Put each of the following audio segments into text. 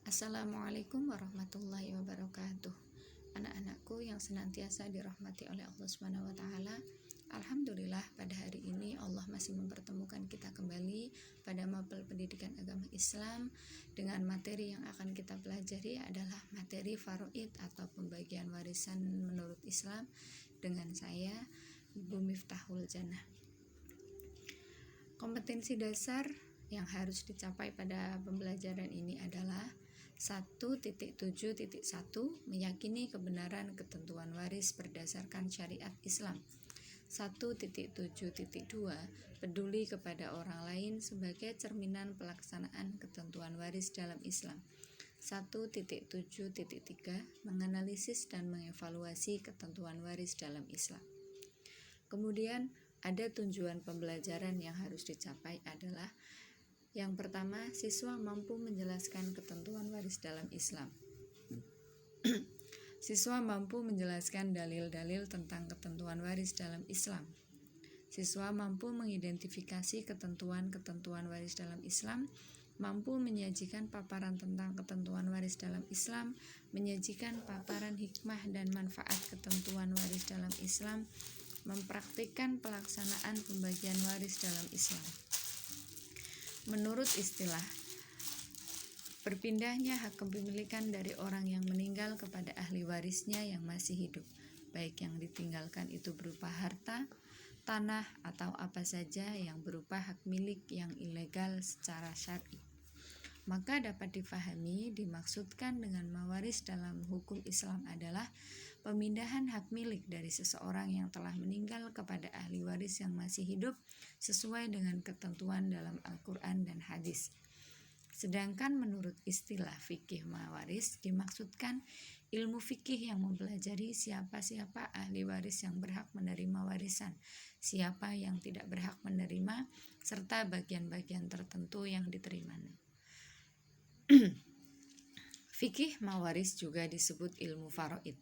Assalamualaikum warahmatullahi wabarakatuh. Anak-anakku yang senantiasa dirahmati oleh Allah Subhanahu wa taala. Alhamdulillah pada hari ini Allah masih mempertemukan kita kembali pada mapel pendidikan agama Islam dengan materi yang akan kita pelajari adalah materi faraid atau pembagian warisan menurut Islam dengan saya Ibu Miftahul Jannah. Kompetensi dasar yang harus dicapai pada pembelajaran ini adalah 1.7.1 meyakini kebenaran ketentuan waris berdasarkan syariat Islam. 1.7.2 peduli kepada orang lain sebagai cerminan pelaksanaan ketentuan waris dalam Islam. 1.7.3 menganalisis dan mengevaluasi ketentuan waris dalam Islam. Kemudian ada tujuan pembelajaran yang harus dicapai adalah yang pertama, siswa mampu menjelaskan ketentuan waris dalam Islam. Siswa mampu menjelaskan dalil-dalil tentang ketentuan waris dalam Islam. Siswa mampu mengidentifikasi ketentuan-ketentuan waris dalam Islam, mampu menyajikan paparan tentang ketentuan waris dalam Islam, menyajikan paparan hikmah dan manfaat ketentuan waris dalam Islam, mempraktikkan pelaksanaan pembagian waris dalam Islam. Menurut istilah, berpindahnya hak kepemilikan dari orang yang meninggal kepada ahli warisnya yang masih hidup, baik yang ditinggalkan itu berupa harta, tanah, atau apa saja yang berupa hak milik yang ilegal secara syar'i. Maka dapat difahami dimaksudkan dengan mawaris dalam hukum Islam adalah pemindahan hak milik dari seseorang yang telah meninggal kepada ahli waris yang masih hidup sesuai dengan ketentuan dalam Al-Quran dan hadis. Sedangkan menurut istilah fikih mawaris dimaksudkan ilmu fikih yang mempelajari siapa-siapa ahli waris yang berhak menerima warisan, siapa yang tidak berhak menerima, serta bagian-bagian tertentu yang diterimanya. Fikih mawaris juga disebut ilmu faraid,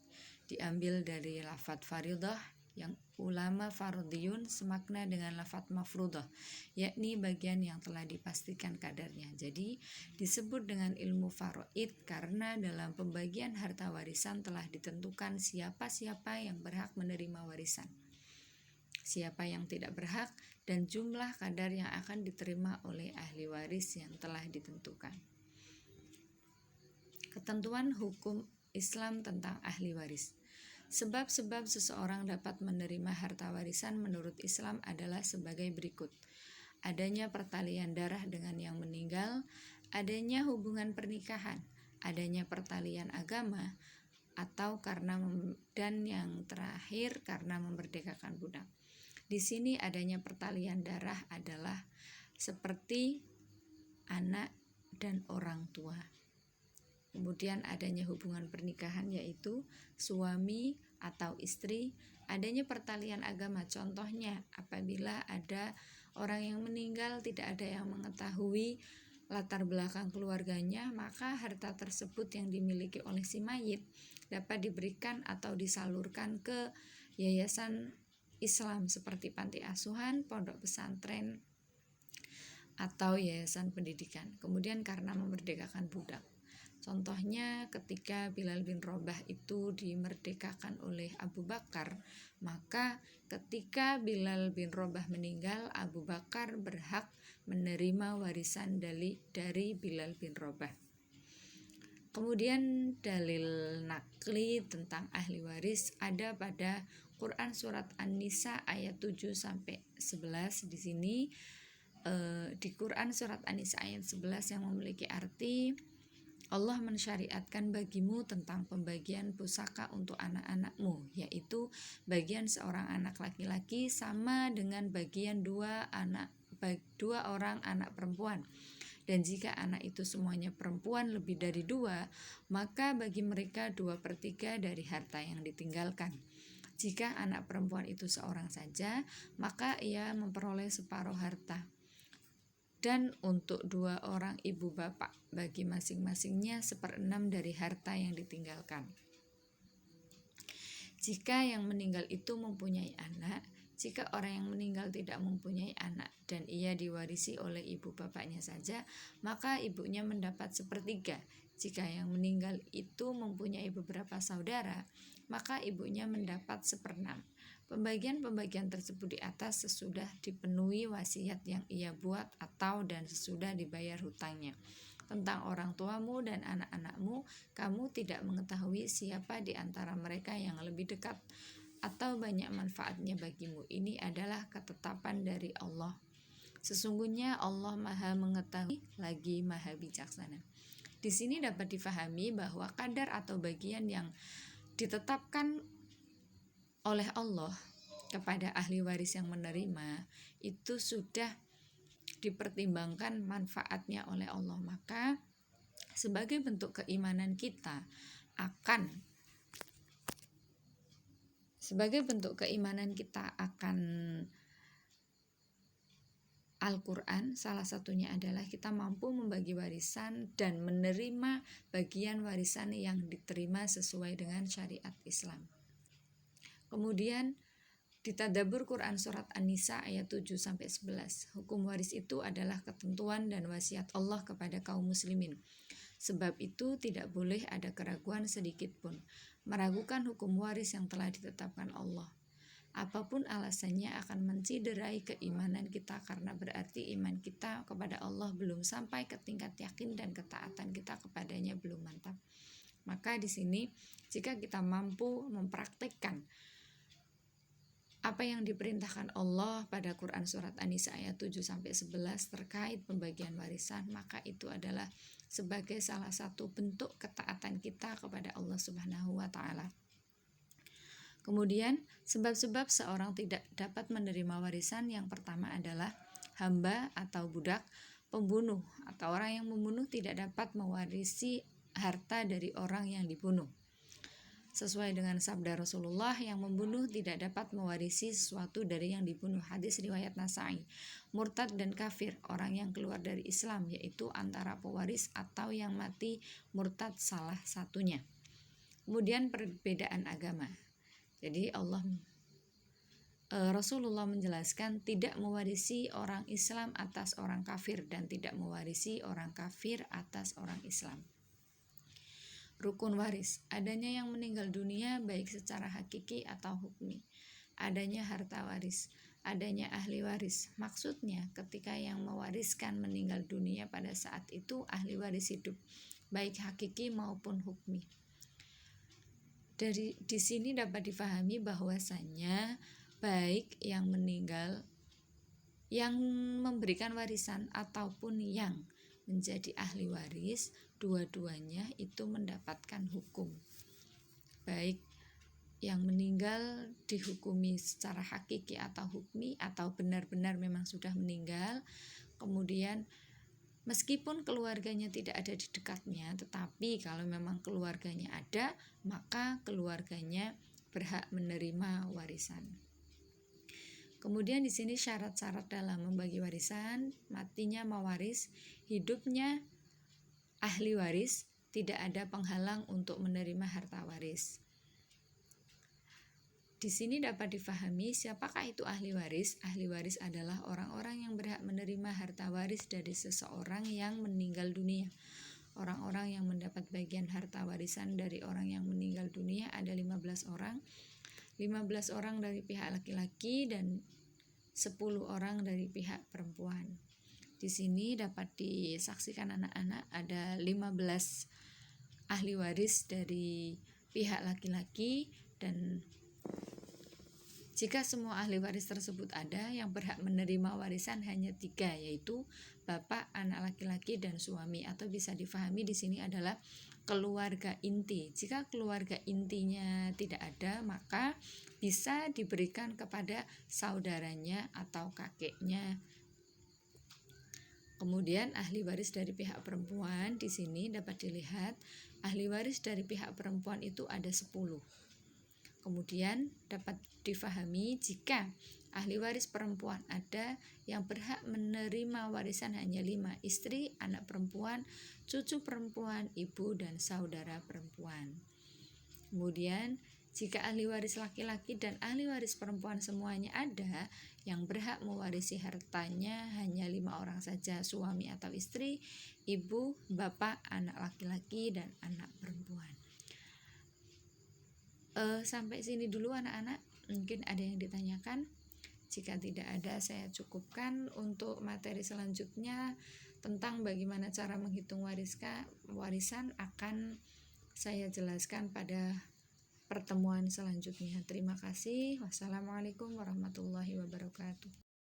diambil dari lafadz faridah yang ulama faradiyun semakna dengan lafadz mafrudah, yakni bagian yang telah dipastikan kadarnya. Jadi disebut dengan ilmu faraid karena dalam pembagian harta warisan telah ditentukan siapa-siapa yang berhak menerima warisan, siapa yang tidak berhak, dan jumlah kadar yang akan diterima oleh ahli waris yang telah ditentukan. Ketentuan hukum Islam tentang ahli waris. Sebab-sebab seseorang dapat menerima harta warisan menurut Islam adalah sebagai berikut. Adanya pertalian darah dengan yang meninggal, adanya hubungan pernikahan, adanya pertalian agama, atau dan yang terakhir karena memerdekakan budak. Di sini adanya pertalian darah adalah seperti anak dan orang tua. Kemudian adanya hubungan pernikahan yaitu suami atau istri, adanya pertalian agama, contohnya apabila ada orang yang meninggal tidak ada yang mengetahui latar belakang keluarganya, maka harta tersebut yang dimiliki oleh si mayit dapat diberikan atau disalurkan ke yayasan Islam seperti panti asuhan, pondok pesantren, atau yayasan pendidikan. Kemudian karena memerdekakan budak, contohnya ketika Bilal bin Rabah itu dimerdekakan oleh Abu Bakar, maka ketika Bilal bin Rabah meninggal, Abu Bakar berhak menerima warisan dari Bilal bin Rabah. Kemudian dalil nakli tentang ahli waris ada pada Quran surat An-Nisa ayat 7-11. Di sini di Quran surat An-Nisa ayat 11 yang memiliki arti Allah mensyariatkan bagimu tentang pembagian pusaka untuk anak-anakmu, yaitu bagian seorang anak laki-laki sama dengan bagian dua orang anak perempuan. Dan jika anak itu semuanya perempuan lebih dari 2, maka bagi mereka 2/3 dari harta yang ditinggalkan. Jika anak perempuan itu seorang saja, maka ia memperoleh separuh harta. Dan untuk 2 orang ibu bapak, bagi masing-masingnya 1/6 dari harta yang ditinggalkan. Jika yang meninggal itu mempunyai anak, jika orang yang meninggal tidak mempunyai anak dan ia diwarisi oleh ibu bapaknya saja, maka ibunya mendapat 1/3. Jika yang meninggal itu mempunyai beberapa saudara, maka ibunya mendapat 1/6. Pembagian-pembagian tersebut di atas sesudah dipenuhi wasiat yang ia buat atau dan sesudah dibayar hutangnya. Tentang orang tuamu dan anak-anakmu, kamu tidak mengetahui siapa di antara mereka yang lebih dekat atau banyak manfaatnya bagimu. Ini adalah ketetapan dari Allah. Sesungguhnya Allah Maha Mengetahui lagi Maha Bijaksana. Di sini dapat difahami bahwa kadar atau bagian yang ditetapkan oleh Allah kepada ahli waris yang menerima itu sudah dipertimbangkan manfaatnya oleh Allah. Maka sebagai bentuk keimanan kita akan Al-Quran, salah satunya adalah kita mampu membagi warisan dan menerima bagian warisan yang diterima sesuai dengan syariat Islam. Kemudian ditadabbur Quran surat An-Nisa ayat 7-11. Hukum waris itu adalah ketentuan dan wasiat Allah kepada kaum muslimin. Sebab itu tidak boleh ada keraguan sedikit pun meragukan hukum waris yang telah ditetapkan Allah. Apapun alasannya akan menciderai keimanan kita, karena berarti iman kita kepada Allah belum sampai ke tingkat yakin dan ketaatan kita kepadanya belum mantap. Maka di sini jika kita mampu mempraktikkan apa yang diperintahkan Allah pada Quran surat An-Nisa ayat 7-11 terkait pembagian warisan, maka itu adalah sebagai salah satu bentuk ketaatan kita kepada Allah Subhanahu wa taala. Kemudian sebab-sebab seorang tidak dapat menerima warisan yang pertama adalah hamba atau budak, pembunuh atau orang yang membunuh tidak dapat mewarisi harta dari orang yang dibunuh. Sesuai dengan sabda Rasulullah, yang membunuh tidak dapat mewarisi sesuatu dari yang dibunuh. Hadis riwayat Nasa'i. Murtad dan kafir, orang yang keluar dari Islam, yaitu antara pewaris atau yang mati murtad salah satunya. Kemudian perbedaan agama. Jadi Rasulullah menjelaskan tidak mewarisi orang Islam atas orang kafir dan tidak mewarisi orang kafir atas orang Islam. Rukun waris, adanya yang meninggal dunia baik secara hakiki atau hukmi. Adanya harta waris, adanya ahli waris. Maksudnya ketika yang mewariskan meninggal dunia pada saat itu ahli waris hidup, baik hakiki maupun hukmi. Di sini dapat difahami bahwasanya baik yang meninggal, yang memberikan warisan ataupun yang menjadi ahli waris, dua-duanya itu mendapatkan hukum. Baik yang meninggal dihukumi secara hakiki atau hukmi, atau benar-benar memang sudah meninggal, kemudian meskipun keluarganya tidak ada di dekatnya, tetapi kalau memang keluarganya ada, maka keluarganya berhak menerima warisan. Kemudian di sini syarat-syarat dalam membagi warisan: matinya mewaris, hidupnya ahli waris, tidak ada penghalang untuk menerima harta waris. Di sini dapat difahami siapakah itu ahli waris. Ahli waris adalah orang-orang yang berhak menerima harta waris dari seseorang yang meninggal dunia. Orang-orang yang mendapat bagian harta warisan dari orang yang meninggal dunia ada 15 orang. 15 orang dari pihak laki-laki dan 10 orang dari pihak perempuan. Di sini dapat disaksikan anak-anak ada 15 ahli waris dari pihak laki-laki, dan jika semua ahli waris tersebut ada, yang berhak menerima warisan hanya 3, yaitu bapak, anak laki-laki, dan suami. Atau bisa difahami di sini adalah keluarga inti. Jika keluarga intinya tidak ada, maka bisa diberikan kepada saudaranya atau kakeknya. Kemudian ahli waris dari pihak perempuan, di sini dapat dilihat ahli waris dari pihak perempuan itu ada 10. Kemudian dapat difahami jika ahli waris perempuan ada, yang berhak menerima warisan hanya 5, istri, anak perempuan, cucu perempuan, ibu, dan saudara perempuan. Kemudian Jika ahli waris laki-laki dan ahli waris perempuan semuanya ada, yang berhak mewarisi hartanya hanya 5 orang saja, suami atau istri, ibu, bapak, anak laki-laki, dan anak perempuan. Sampai sini dulu anak-anak, mungkin ada yang ditanyakan. Jika tidak ada, saya cukupkan. Untuk materi selanjutnya tentang bagaimana cara menghitung warisan akan saya jelaskan pada pertemuan selanjutnya. Terima kasih. Wassalamualaikum warahmatullahi wabarakatuh.